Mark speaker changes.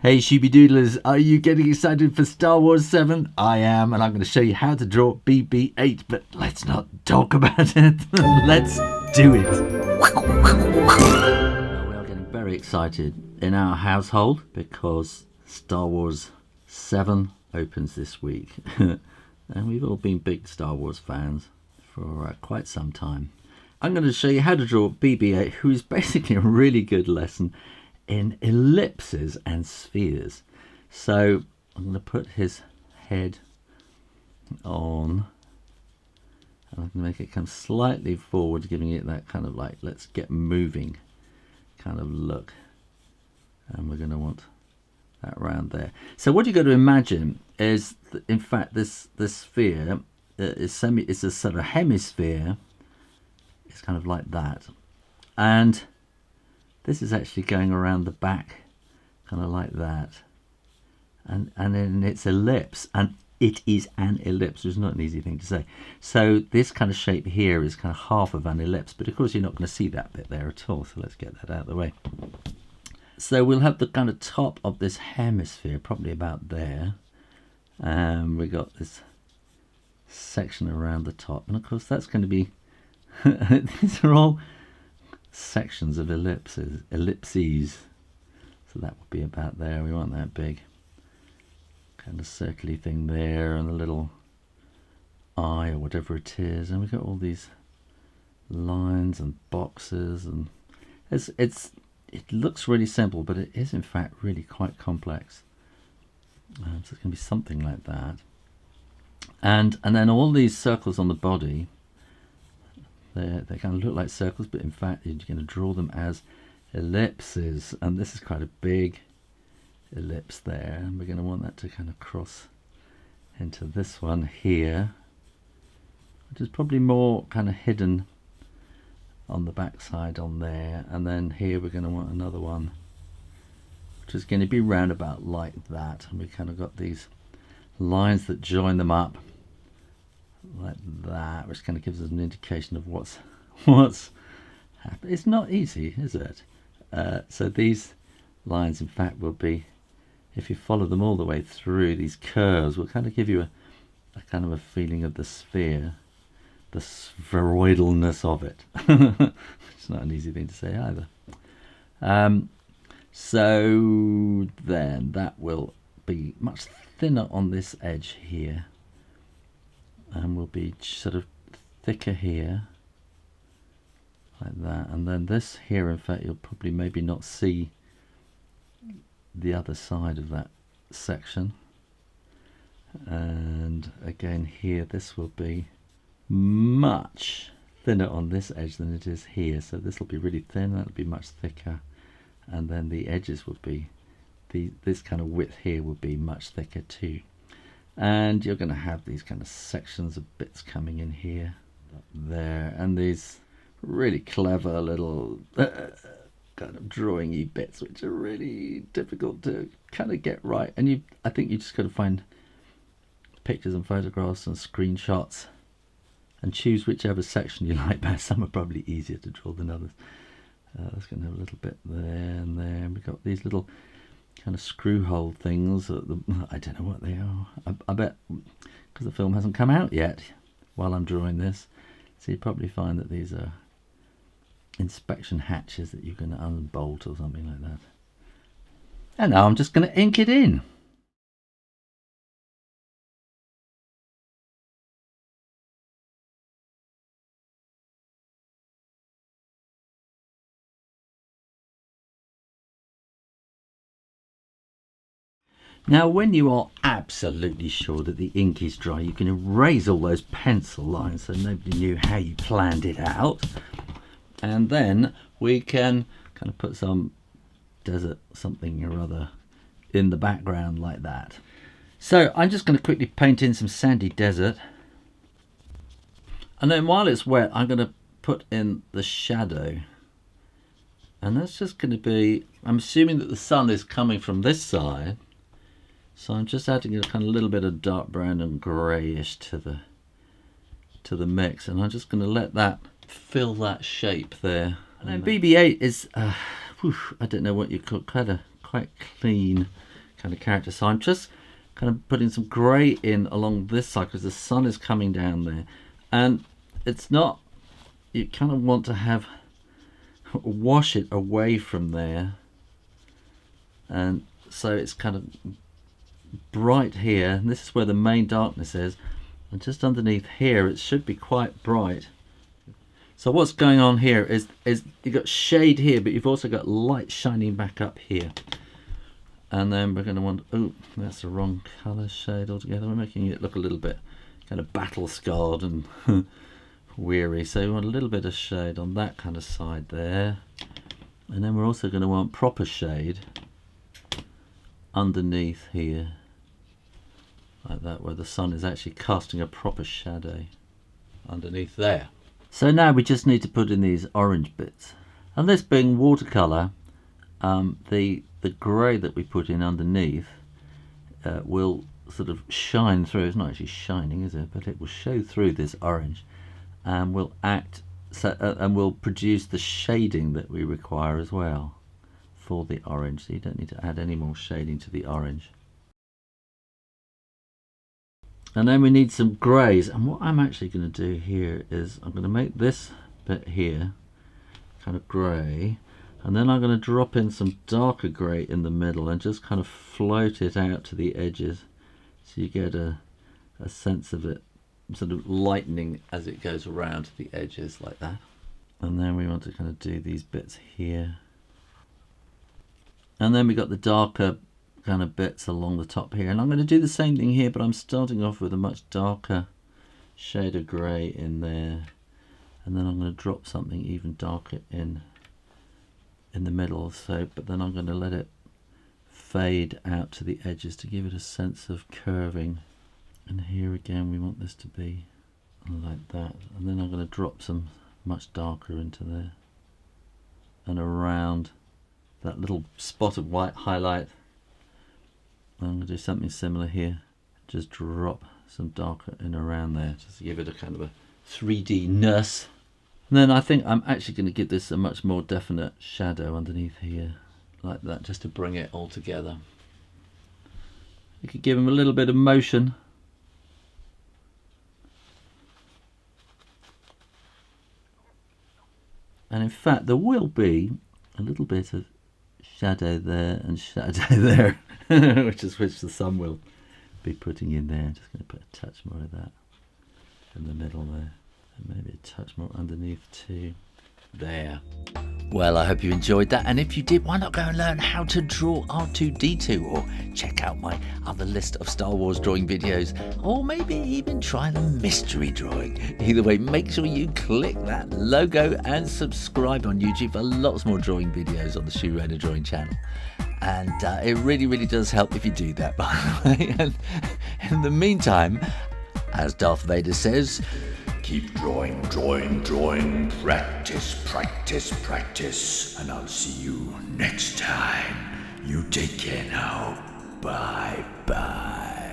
Speaker 1: Hey Shooby-Doodlers, are you getting excited for Star Wars VII? I am, and I'm going to show you how to draw BB8, but let's not talk about it. Let's do it. Well, we are getting very excited in our household because Star Wars VII opens this week. And we've all been big Star Wars fans for quite some time. I'm going to show you how to draw BB8, who is basically a really good lesson in ellipses and spheres. So I'm going to put his head on, and I'm going to make it come slightly forward, giving it that kind of like let's get moving kind of look, and we're going to want that round there. So what you've got to imagine is that, in fact, this sphere is a sort of hemisphere. It's kind of like that, and this is actually going around the back, kind of like that, and then it's ellipse, and it is an ellipse, which is not an easy thing to say. So this kind of shape here is kind of half of an ellipse, but of course you're not going to see that bit there at all, so let's get that out of the way. So we'll have the kind of top of this hemisphere, probably about there, and we got this section around the top, and of course that's going to be, these are all sections of ellipses. So that would be about there. We want that big kind of circly thing there, and a little eye or whatever it is, and we've got all these lines and boxes, and it looks really simple, but it is in fact really quite complex. So it's going to be something like that, and then all these circles on the body, they kind of look like circles, but in fact you're going to draw them as ellipses, and this is quite a big ellipse there, and we're going to want that to kind of cross into this one here, which is probably more kind of hidden on the back side on there, and then here we're going to want another one which is going to be round about like that, and we kind of got these lines that join them up like that, which kind of gives us an indication of what's happening. It's not easy, is it? So these lines in fact will be, if you follow them all the way through, these curves will kind of give you a kind of a feeling of the sphere, the spheroidalness of it. It's not an easy thing to say either. So then that will be much thinner on this edge here, and will be sort of thicker here like that, and then this here, in fact you'll probably maybe not see the other side of that section, and again here this will be much thinner on this edge than it is here, so this will be really thin, that'll be much thicker, and then the edges will be this kind of width here will be much thicker too. And you're going to have these kind of sections of bits coming in here, there, and these really clever little kind of drawing-y bits, which are really difficult to kind of get right. And I think you just got to find pictures and photographs and screenshots and choose whichever section you like best. Some are probably easier to draw than others. That's going to have a little bit there and there. And we've got these little kind of screw hole things. I don't know what they are. I bet because the film hasn't come out yet while I'm drawing this, so you probably find that these are inspection hatches that you're going to unbolt or something like that. And now I'm just going to ink it in. Now when you are absolutely sure that the ink is dry, you can erase all those pencil lines so nobody knew how you planned it out, and then we can kind of put some desert something or other in the background like that. So I'm just going to quickly paint in some sandy desert, and then while it's wet I'm going to put in the shadow, and that's just going to be, I'm assuming that the sun is coming from this side, so I'm just adding a kind of little bit of dark brown and greyish to the mix, and I'm just going to let that fill that shape there. And then BB8 is, I don't know what you call, kind of quite clean kind of character. So I'm just kind of putting some grey in along this side because the sun is coming down there, and it's not, you kind of want to have wash it away from there, and so it's kind of bright here, and this is where the main darkness is, and just underneath here it should be quite bright. So what's going on here is you've got shade here, but you've also got light shining back up here. And then we're going to want, oh, that's the wrong colour shade altogether. We're making it look a little bit kind of battle scarred and weary. So we want a little bit of shade on that kind of side there. And then we're also going to want proper shade underneath here, like that, where the sun is actually casting a proper shadow underneath there. So now we just need to put in these orange bits. And this being watercolour, the grey that we put in underneath will sort of shine through. It's not actually shining, is it? But it will show through this orange, and will act and will produce the shading that we require as well for the orange. So you don't need to add any more shading to the orange. And then we need some greys, and what I'm actually going to do here is I'm going to make this bit here kind of grey, and then I'm going to drop in some darker grey in the middle and just kind of float it out to the edges, so you get a sense of it sort of lightening as it goes around to the edges like that. And then we want to kind of do these bits here, and then we got the darker kind of bits along the top here, and I'm going to do the same thing here, but I'm starting off with a much darker shade of grey in there, and then I'm going to drop something even darker in the middle. So, but then I'm going to let it fade out to the edges to give it a sense of curving. And here again we want this to be like that, and then I'm going to drop some much darker into there and around that little spot of white highlight. I'm going to do something similar here, just drop some darker in around there just to give it a kind of a 3D-ness. And then I think I'm actually going to give this a much more definite shadow underneath here, like that, just to bring it all together. You could give them a little bit of motion. And in fact, there will be a little bit of shadow there and shadow there, which the sun will be putting in there. I'm just going to put a touch more of that in the middle there, and maybe a touch more underneath too. There. Well, I hope you enjoyed that, and if you did, why not go and learn how to draw R2-D2, or check out my other list of Star Wars drawing videos, or maybe even try the mystery drawing. Either way, make sure you click that logo and subscribe on YouTube for lots more drawing videos on the Shoo Rayner drawing channel. And it really, really does help if you do that, by the way. And in the meantime, as Darth Vader says, keep drawing, drawing, drawing, practice, practice, practice, and I'll see you next time. You take care now. Bye-bye.